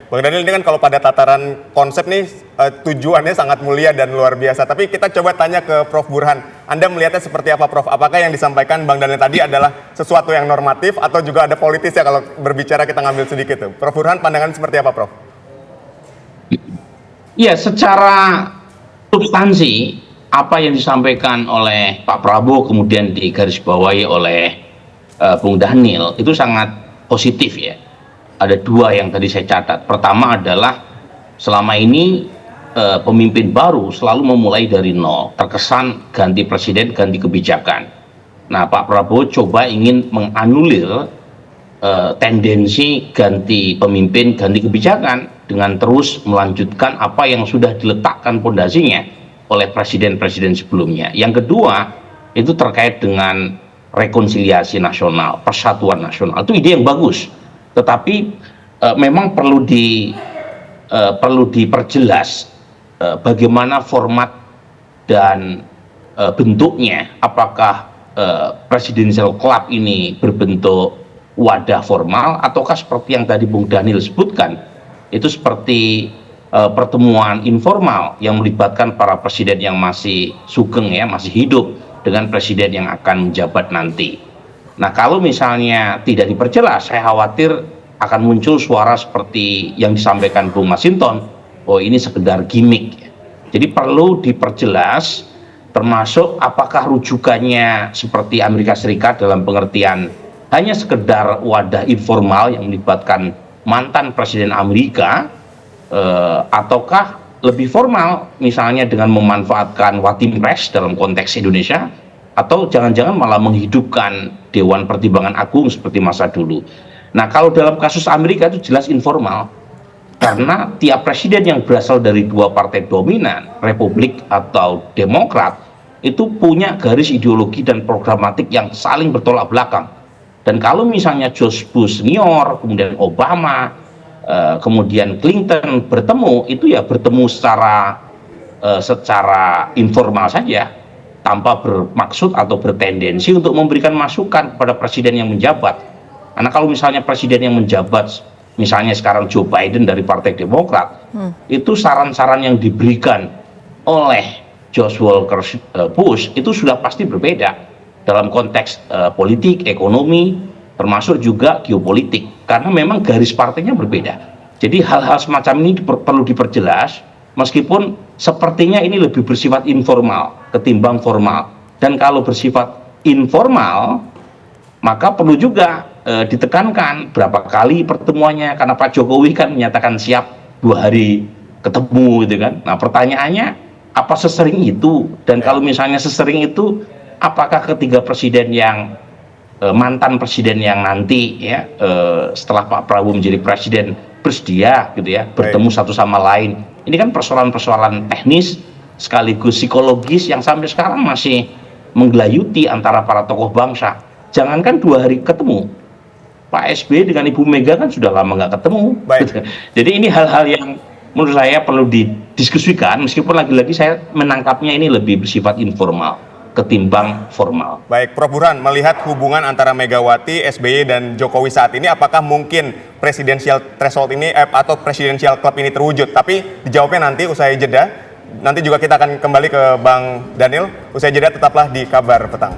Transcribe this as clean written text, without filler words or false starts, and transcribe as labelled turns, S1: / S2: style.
S1: Bang Daniel, ini kan kalau pada tataran konsep nih tujuannya sangat mulia dan luar biasa. Tapi kita coba tanya ke Prof. Burhan. Anda melihatnya seperti apa, Prof? Apakah yang disampaikan Bang Daniel tadi adalah sesuatu yang normatif atau juga ada politis ya kalau berbicara kita ngambil sedikit tuh. Prof. Burhan, pandangan seperti apa, Prof?
S2: Ya, secara substansi apa yang disampaikan oleh Pak Prabowo kemudian digarisbawahi oleh Bung Daniel itu sangat positif ya. Ada dua yang tadi saya catat. Pertama adalah selama ini pemimpin baru selalu memulai dari nol. Terkesan ganti presiden, ganti kebijakan. Nah, Pak Prabowo coba ingin menganulir tendensi ganti pemimpin, ganti kebijakan dengan terus melanjutkan apa yang sudah diletakkan pondasinya oleh presiden-presiden sebelumnya. Yang kedua, itu terkait dengan rekonsiliasi nasional, persatuan nasional. Itu ide yang bagus. Tetapi memang perlu diperjelas bagaimana format dan bentuknya. Apakah presidential club ini berbentuk wadah formal ataukah seperti yang tadi Bung Daniel sebutkan, itu seperti pertemuan informal yang melibatkan para presiden yang masih sugeng ya, masih hidup dengan presiden yang akan menjabat nanti. Nah, kalau misalnya tidak diperjelas, saya khawatir akan muncul suara seperti yang disampaikan Bung Masinton, oh ini sekedar gimmick. Jadi perlu diperjelas, termasuk apakah rujukannya seperti Amerika Serikat dalam pengertian hanya sekedar wadah informal yang melibatkan mantan presiden Amerika, ataukah lebih formal, misalnya dengan memanfaatkan Watimpres dalam konteks Indonesia, atau jangan-jangan malah menghidupkan Dewan Pertimbangan Agung seperti masa dulu. Nah, kalau dalam kasus Amerika itu jelas informal, karena tiap presiden yang berasal dari dua partai dominan, Republik atau Demokrat, itu punya garis ideologi dan programatik yang saling bertolak belakang. Dan kalau misalnya George Bush senior, kemudian Obama, kemudian Clinton bertemu, itu ya bertemu secara informal saja, tanpa bermaksud atau bertendensi untuk memberikan masukan kepada presiden yang menjabat. Karena kalau misalnya presiden yang menjabat, misalnya sekarang Joe Biden dari Partai Demokrat, itu saran-saran yang diberikan oleh George Walker Bush itu sudah pasti berbeda dalam konteks politik, ekonomi, termasuk juga geopolitik, karena memang garis partainya berbeda. Jadi hal-hal semacam ini perlu diperjelas, meskipun sepertinya ini lebih bersifat informal ketimbang formal. Dan kalau bersifat informal, maka perlu juga ditekankan berapa kali pertemuannya, karena Pak Jokowi kan menyatakan siap 2 hari ketemu gitu kan. Nah, pertanyaannya apa sesering itu? Dan kalau misalnya sesering itu, apakah ketiga presiden yang mantan presiden yang nanti ya setelah Pak Prabowo menjadi presiden bersedia gitu ya bertemu satu sama lain? Ini kan persoalan-persoalan teknis sekaligus psikologis yang sampai sekarang masih menggelayuti antara para tokoh bangsa. Jangankan 2 hari ketemu, Pak SBY dengan Ibu Mega kan sudah lama nggak ketemu. Jadi ini hal-hal yang menurut saya perlu didiskusikan, meskipun lagi-lagi saya menangkapnya ini lebih bersifat informal ketimbang formal.
S1: Baik, Prof. Burhan, melihat hubungan antara Megawati, SBY, dan Jokowi saat ini, apakah mungkin presidensial threshold ini atau presidensial club ini terwujud? Tapi dijawabnya nanti usai jeda. Nanti juga kita akan kembali ke Bang Daniel. Usai jeda tetaplah di Kabar Petang.